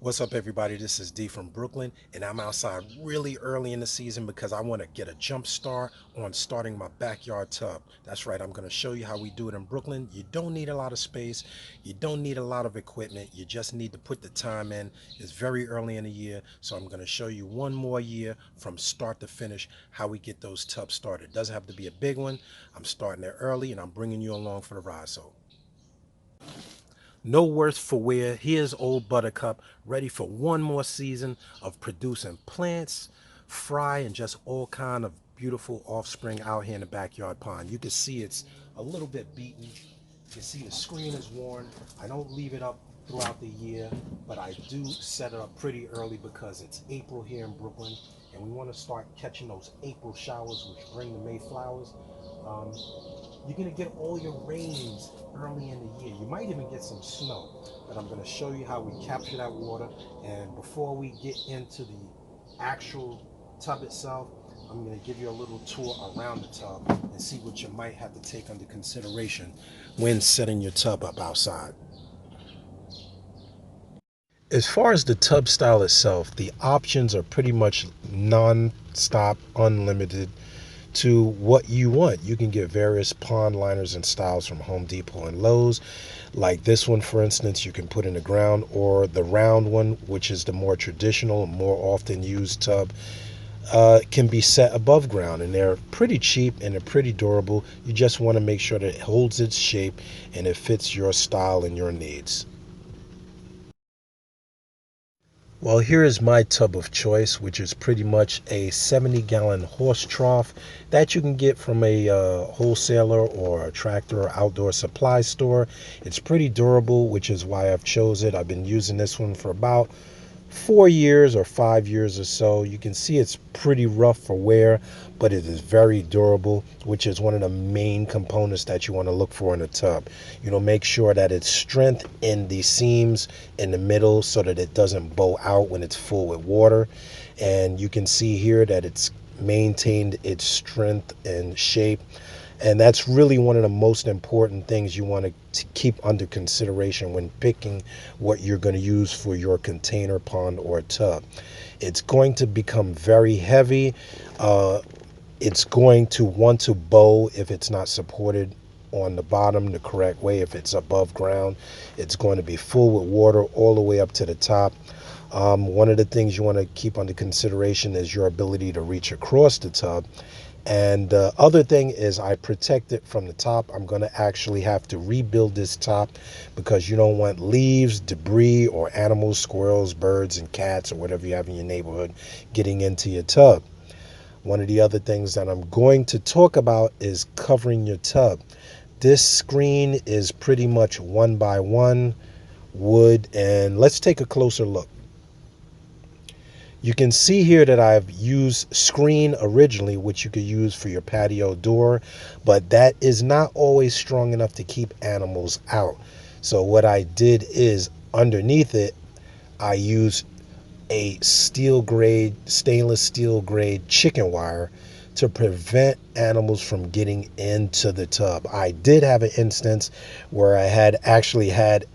What's up, everybody? This is D from Brooklyn, and I'm outside really early in the season because I want to get a jump start on starting my backyard tub. That's right, I'm going to show you how we do it in Brooklyn. You don't need a lot of space, you don't need a lot of equipment, you just need to put the time in. It's very early in the year, so I'm going to show you one more year from start to finish how we get those tubs started. It doesn't have to be a big one. I'm starting there early, and I'm bringing you along for the ride. So no worse for wear. Here's old Buttercup, ready for one more season of producing plants, fry, and just all kind of beautiful offspring out here in the backyard pond. You can see it's a little bit beaten. You can see the screen is worn. I don't leave it up throughout the year, but I do set it up pretty early because it's April here in Brooklyn, and we want to start catching those April showers, which bring the May flowers. Um, you're going to get all your rains early in the year. You might even get some snow, but I'm going to show you how we capture that water. And before we get into the actual tub itself, I'm going to give you a little tour around the tub and see what you might have to take under consideration when setting your tub up outside. As far as the tub style itself, the options are pretty much non-stop, unlimited to what you want. You can get various pond liners and styles from Home Depot and Lowe's. Like this one, for instance, you can put in the ground, or the round one, which is the more traditional, more often used tub, can be set above ground. And they're pretty cheap and they're pretty durable. You just want to make sure that it holds its shape and it fits your style and your needs. Well, here is my tub of choice, which is pretty much a 70-gallon horse trough that you can get from a wholesaler or a tractor or outdoor supply store. It's pretty durable, which is why I've chose it. I've been using this one for about 4 years or 5 years or so. You can see it's pretty rough for wear, but it is very durable, which is one of the main components that you want to look for in a tub. Make sure that it's strength in the seams in the middle so that it doesn't bow out when it's full with water. And you can see here that it's maintained its strength and shape, and that's really one of the most important things you want to keep under consideration when picking what you're going to use for your container, pond, or tub. It's going to become very heavy. Uh, it's going to want to bow if it's not supported on the bottom the correct way. If it's above ground, it's going to be full with water all the way up to the top. One of the things you want to keep under consideration is your ability to reach across the tub. And the other thing is I protect it from the top. I'm going to actually have to rebuild this top because you don't want leaves, debris, or animals, squirrels, birds, and cats, or whatever you have in your neighborhood getting into your tub. One of the other things that I'm going to talk about is covering your tub. This screen is pretty much 1 by 1 wood, and let's take a closer look. You can see here that I've used screen originally, which you could use for your patio door, but that is not always strong enough to keep animals out. So what I did is underneath it, I used a stainless steel grade chicken wire to prevent animals from getting into the tub. I did have an instance where I had actually had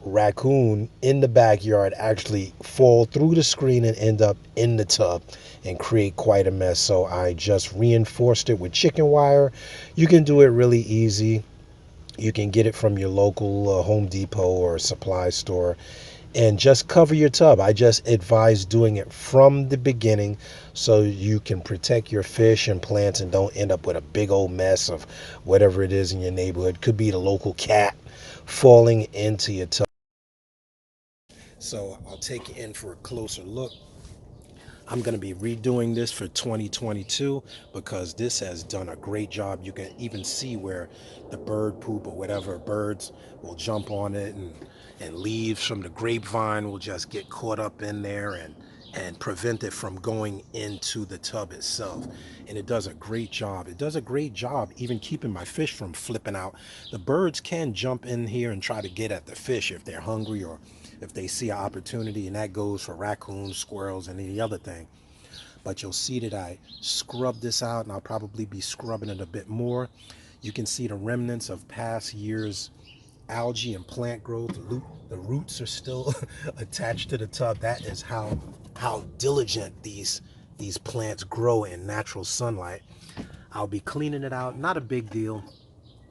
raccoon in the backyard actually fall through the screen and end up in the tub and create quite a mess. So I just reinforced it with chicken wire. You can do it really easy. You can get it from your local Home Depot or supply store and just cover your tub. I just advise doing it from the beginning so you can protect your fish and plants and don't end up with a big old mess of whatever it is in your neighborhood. Could be the local cat falling into your tub. So I'll take you in for a closer look. I'm going to be redoing this for 2022 because this has done a great job. You can even see where the bird poop or whatever birds will jump on it, and leaves from the grapevine will just get caught up in there and prevent it from going into the tub itself. And it does a great job. It does a great job even keeping my fish from flipping out. The birds can jump in here and try to get at the fish if they're hungry or if they see an opportunity, and that goes for raccoons, squirrels, and any other thing. But you'll see that I scrub this out, and I'll probably be scrubbing it a bit more. You can see the remnants of past years algae and plant growth. The roots are still attached to the tub. That is how diligent these plants grow in natural sunlight. I'll be cleaning it out. Not a big deal,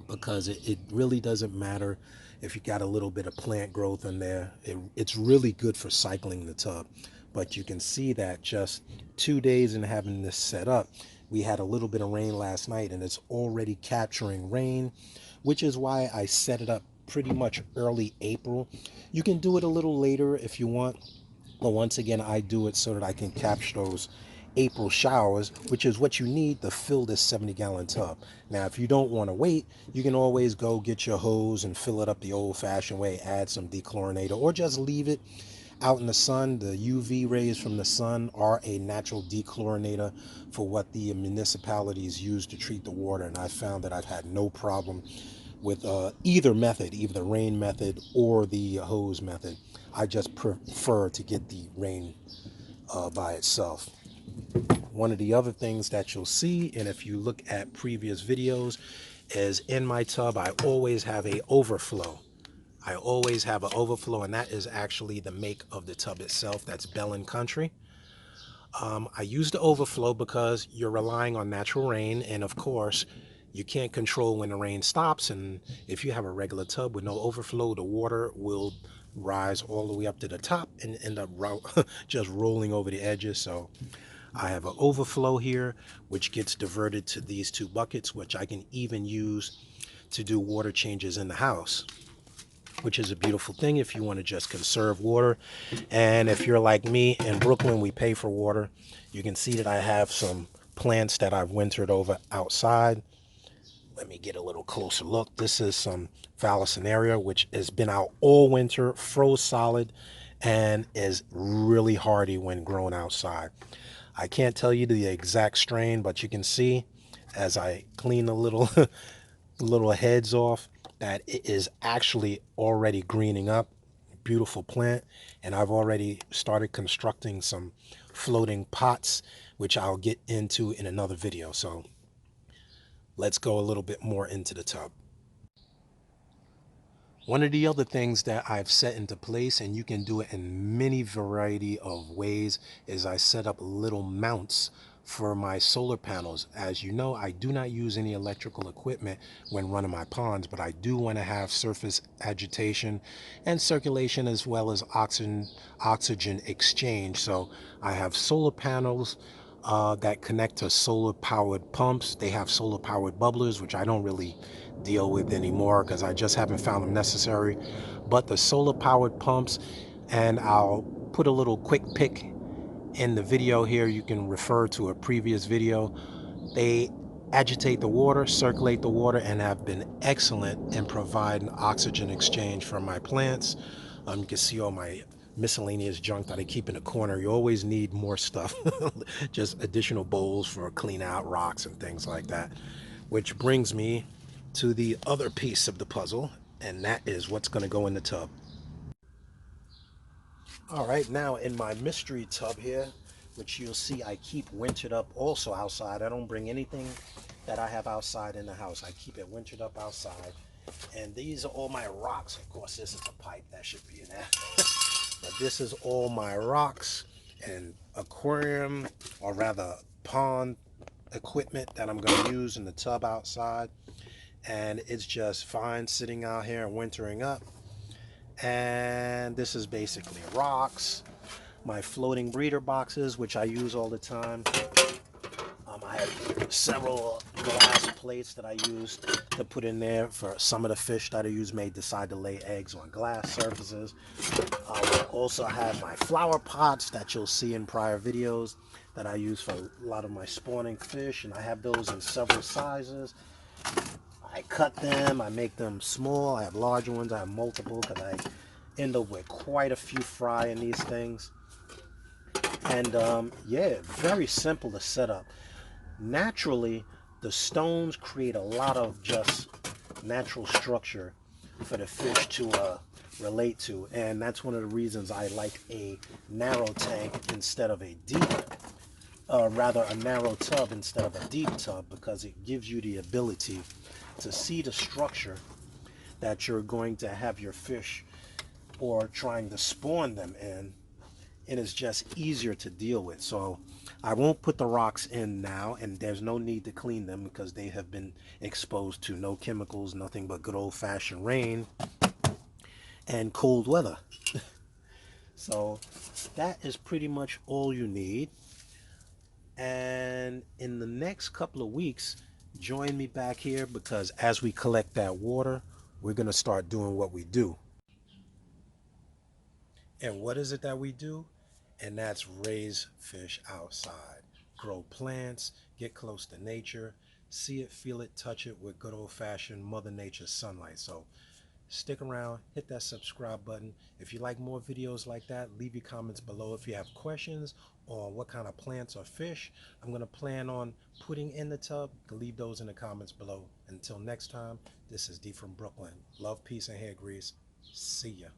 because it really doesn't matter if you got a little bit of plant growth in there. It's really good for cycling the tub. But you can see that just 2 days in having this set up, we had a little bit of rain last night and it's already capturing rain, which is why I set it up pretty much early April. You can do it a little later if you want, but once again, I do it so that I can capture those April showers, which is what you need to fill this 70-gallon tub. Now, if you don't want to wait, you can always go get your hose and fill it up the old-fashioned way, add some dechlorinator, or just leave it out in the sun. The UV rays from the sun are a natural dechlorinator for what the municipalities use to treat the water, and I found that I've had no problem with either method, either the rain method or the hose method. I just prefer to get the rain by itself. One of the other things that you'll see, and if you look at previous videos, is in my tub I always have a overflow. I always have an overflow, and that is actually the make of the tub itself. That's Bell & Country. I use the overflow because you're relying on natural rain, and of course you can't control when the rain stops, and if you have a regular tub with no overflow, the water will rise all the way up to the top and end up just rolling over the edges. So I have an overflow here which gets diverted to these two buckets, which I can even use to do water changes in the house, which is a beautiful thing if you want to just conserve water. And if you're like me in Brooklyn, we pay for water. You can see that I have some plants that I've wintered over outside. Let me get a little closer look. This is some Vallisneria, which has been out all winter, froze solid, and is really hardy when grown outside. I can't tell you the exact strain, but you can see as I clean the little heads off that it is actually already greening up. Beautiful plant. And I've already started constructing some floating pots, which I'll get into in another video. So let's go a little bit more into the tub. One of the other things that I've set into place, and you can do it in many variety of ways, is I set up little mounts for my solar panels. As you know, I do not use any electrical equipment when running my ponds, but I do want to have surface agitation and circulation, as well as oxygen exchange. So I have solar panels that connect to solar powered pumps. They have solar powered bubblers, which I don't really deal with anymore because I just haven't found them necessary. But the solar powered pumps, and I'll put a little quick pic in the video here. You can refer to a previous video. They agitate the water, circulate the water, and have been excellent in providing oxygen exchange for my plants. You can see all my miscellaneous junk that I keep in the corner. You always need more stuff, just additional bowls for clean out rocks and things like that. Which brings me to the other piece of the puzzle, and that is what's going to go in the tub. All right, now in my mystery tub here, which you'll see I keep wintered up also outside. I don't bring anything that I have outside in the house. I keep it wintered up outside. And these are all my rocks. Of course, this is a pipe that should be in there. But this is all my rocks and aquarium, or rather pond equipment that I'm going to use in the tub outside. And it's just fine sitting out here and wintering up. And this is basically rocks, my floating breeder boxes, which I use all the time. I have several glass plates that I use to put in there for some of the fish that I use may decide to lay eggs on glass surfaces. I also have my flower pots that you'll see in prior videos that I use for a lot of my spawning fish, and I have those in several sizes. I cut them, I make them small, I have larger ones, I have multiple, because I end up with quite a few fry in these things. And yeah, very simple to set up. Naturally, the stones create a lot of just natural structure for the fish to relate to, and that's one of the reasons I like a narrow tank instead of a deep, rather a narrow tub instead of a deep tub, because it gives you the ability to see the structure that you're going to have your fish or trying to spawn them in, and it's just easier to deal with. So I won't put the rocks in now, and there's no need to clean them because they have been exposed to no chemicals, nothing but good old-fashioned rain and cold weather. So that is pretty much all you need. And in the next couple of weeks, join me back here, because as we collect that water, we're going to start doing what we do. And what is it that we do? And that's raise fish outside, grow plants, get close to nature, see it, feel it, touch it with good old-fashioned Mother Nature sunlight. So stick around, hit that subscribe button. If you like more videos like that, leave your comments below. If you have questions on what kind of plants or fish I'm going to plan on putting in the tub, leave those in the comments below. Until next time, this is D from Brooklyn. Love, peace, and hair grease. See ya.